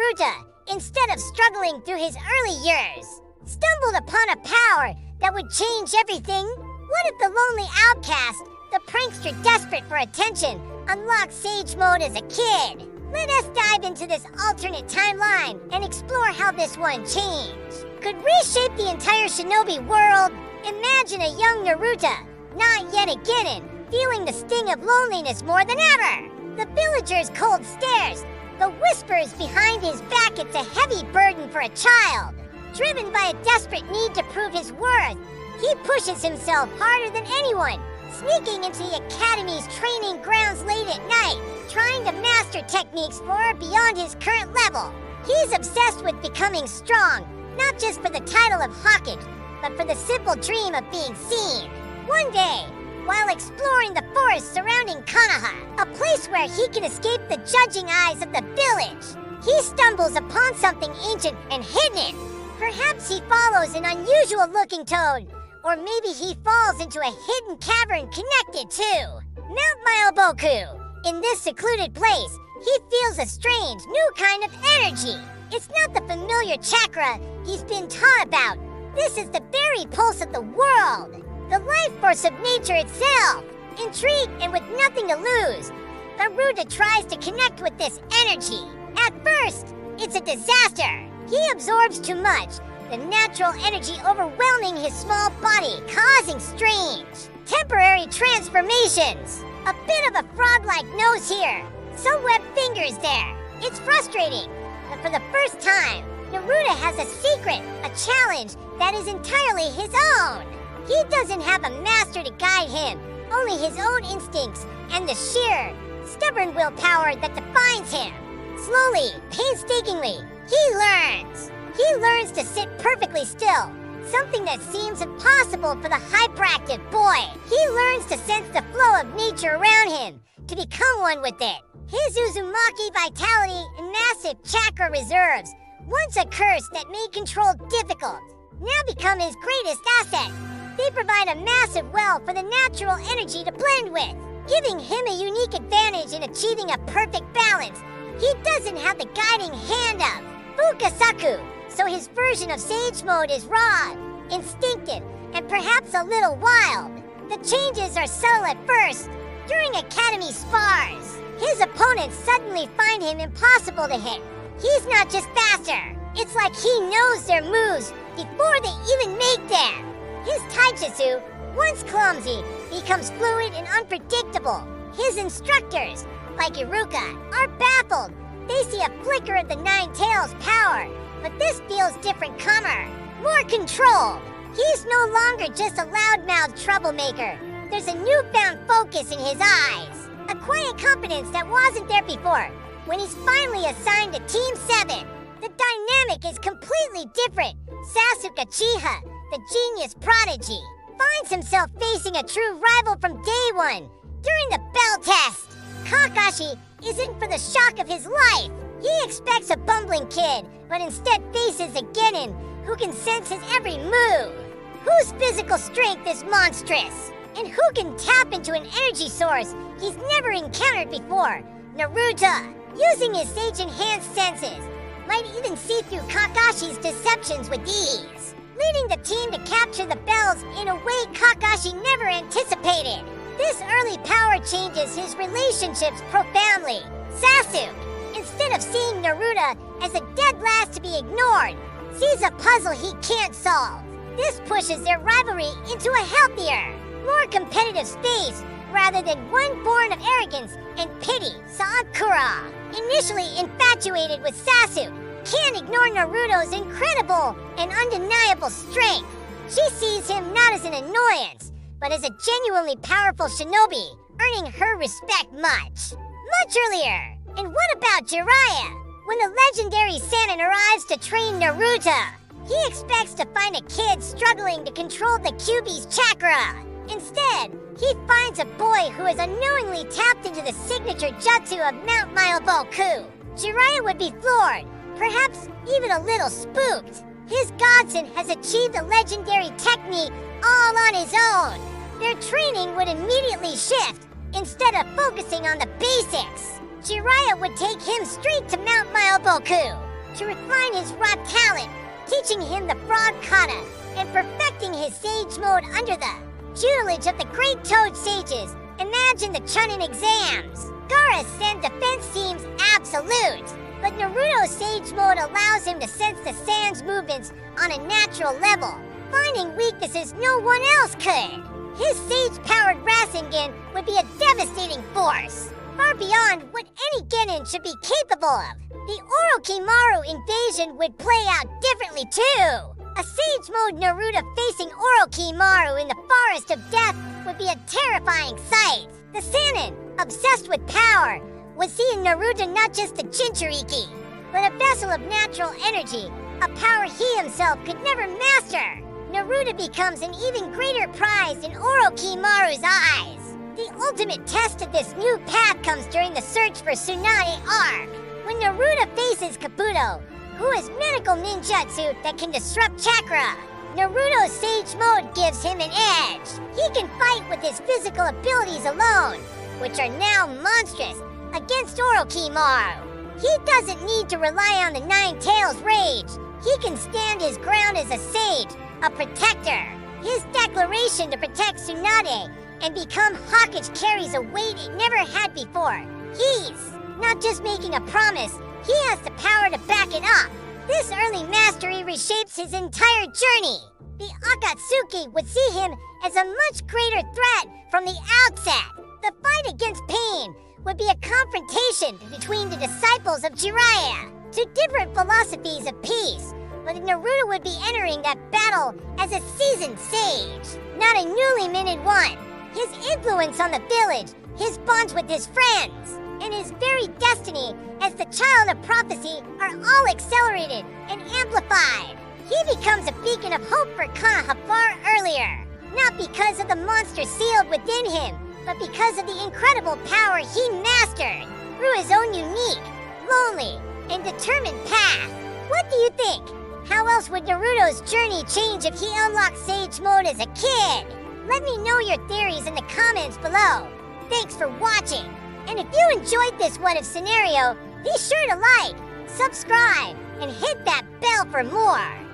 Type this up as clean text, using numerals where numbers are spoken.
Naruto, instead of struggling through his early years, stumbled upon a power that would change everything? What if the lonely outcast, the prankster desperate for attention, unlocked Sage Mode as a kid? Let us dive into this alternate timeline and explore how this one changed. Could reshape the entire shinobi world? Imagine a young Naruto, not yet a genin, feeling the sting of loneliness more than ever. The villagers' cold stares, the whispers behind his back, it's a heavy burden for a child. Driven by a desperate need to prove his worth, he pushes himself harder than anyone, sneaking into the academy's training grounds late at night, trying to master techniques far beyond his current level. He's obsessed with becoming strong, not just for the title of Hokage, but for the simple dream of being seen. One day, while exploring the forest surrounding Konoha, a place where he can escape the judging eyes of the village, he stumbles upon something ancient and hidden. Perhaps he follows an unusual-looking toad, or maybe he falls into a hidden cavern connected to Mount Myoboku. In this secluded place, he feels a strange, new kind of energy. It's not the familiar chakra he's been taught about. This is the very pulse of the world, the life force of nature itself. Intrigued and with nothing to lose, Naruto tries to connect with this energy. At first, it's a disaster. He absorbs too much, the natural energy overwhelming his small body, causing strange, temporary transformations. A bit of a frog-like nose here, some webbed fingers there. It's frustrating, but for the first time, Naruto has a secret, a challenge that is entirely his own. He doesn't have a master to guide him, only his own instincts and the sheer, stubborn willpower that defines him. Slowly, painstakingly, he learns. He learns to sit perfectly still, something that seems impossible for the hyperactive boy. He learns to sense the flow of nature around him, to become one with it. His Uzumaki vitality and massive chakra reserves, once a curse that made control difficult, now become his greatest asset. They provide a massive well for the natural energy to blend with, giving him a unique advantage in achieving a perfect balance he doesn't have the guiding hand of Fukasaku, so his version of Sage Mode is raw, instinctive, and perhaps a little wild. The changes are subtle at first. During academy spars, his opponents suddenly find him impossible to hit. He's not just faster, it's like he knows their moves before they even make them. His taijutsu, once clumsy, becomes fluid and unpredictable. His instructors, like Iruka, are baffled. They see a flicker of the Nine Tails' power, but this feels different, calmer, more controlled. He's no longer just a loudmouth troublemaker. There's a newfound focus in his eyes, a quiet confidence that wasn't there before. When he's finally assigned to Team 7, the dynamic is completely different. Sasuke Uchiha, the genius prodigy, finds himself facing a true rival from day one. During the bell test, Kakashi isn't for the shock of his life. He expects a bumbling kid, but instead faces a genin who can sense his every move, whose physical strength is monstrous, and who can tap into an energy source he's never encountered before. Naruto, using his sage-enhanced senses, might even see through Kakashi's deceptions with ease, leading the team to capture the bells in a way Kakashi never anticipated. This early power changes his relationships profoundly. Sasuke, instead of seeing Naruto as a dead last to be ignored, sees a puzzle he can't solve. This pushes their rivalry into a healthier, more competitive space rather than one born of arrogance and pity. Sakura, initially infatuated with Sasuke, can't ignore Naruto's incredible and undeniable strength. She sees him not as an annoyance, but as a genuinely powerful shinobi, earning her respect much earlier. And what about Jiraiya? When the legendary Sannin arrives to train Naruto, he expects to find a kid struggling to control the Kyuubi's chakra. Instead, he finds a boy who has unknowingly tapped into the signature jutsu of Mount Myoboku. Jiraiya would be floored, perhaps even a little spooked. His godson has achieved a legendary technique all on his own. Their training would immediately shift. Instead of focusing on the basics, Jiraiya would take him straight to Mount Myoboku. to refine his raw talent, teaching him the frog kata and perfecting his sage mode under the tutelage of the great Toad sages. Imagine the Chunin Exams. Gaara's Zen defense seems absolute, but Naruto's sage mode allows him to sense the sand's movements on a natural level, finding weaknesses no one else could. His sage-powered Rasengan would be a devastating force, far beyond what any genin should be capable of. The Orochimaru invasion would play out differently too. A sage mode Naruto facing Orochimaru in the Forest of Death would be a terrifying sight. The Sannin, obsessed with power, would see in Naruto not just a Jinchuriki, but a vessel of natural energy, a power he himself could never master. Naruto becomes an even greater prize in Orochimaru's eyes. The ultimate test of this new path comes during the search for Tsunade arc, when Naruto faces Kabuto, who has medical ninjutsu that can disrupt chakra. Naruto's sage mode gives him an edge. He can fight with his physical abilities alone, which are now monstrous, against Orochimaru. He doesn't need to rely on the Nine Tails rage. He can stand his ground as a sage, a protector. His declaration to protect Tsunade and become Hokage carries a weight it never had before. He's not just making a promise, he has the power to back it up. This early mastery reshapes his entire journey. The Akatsuki would see him as a much greater threat from the outset. The fight against pain would be a confrontation between the disciples of Jiraiya, two different philosophies of peace. But Naruto would be entering that battle as a seasoned sage, not a newly minted one. His influence on the village, his bonds with his friends, and his very destiny as the child of prophecy are all accelerated and amplified. He becomes a beacon of hope for Konoha far earlier, not because of the monster sealed within him, but because of the incredible power he mastered through his own unique, lonely, and determined path. What do you think? How else would Naruto's journey change if he unlocked Sage Mode as a kid? Let me know your theories in the comments below. Thanks for watching. And if you enjoyed this what if scenario, be sure to like, subscribe, and hit that bell for more.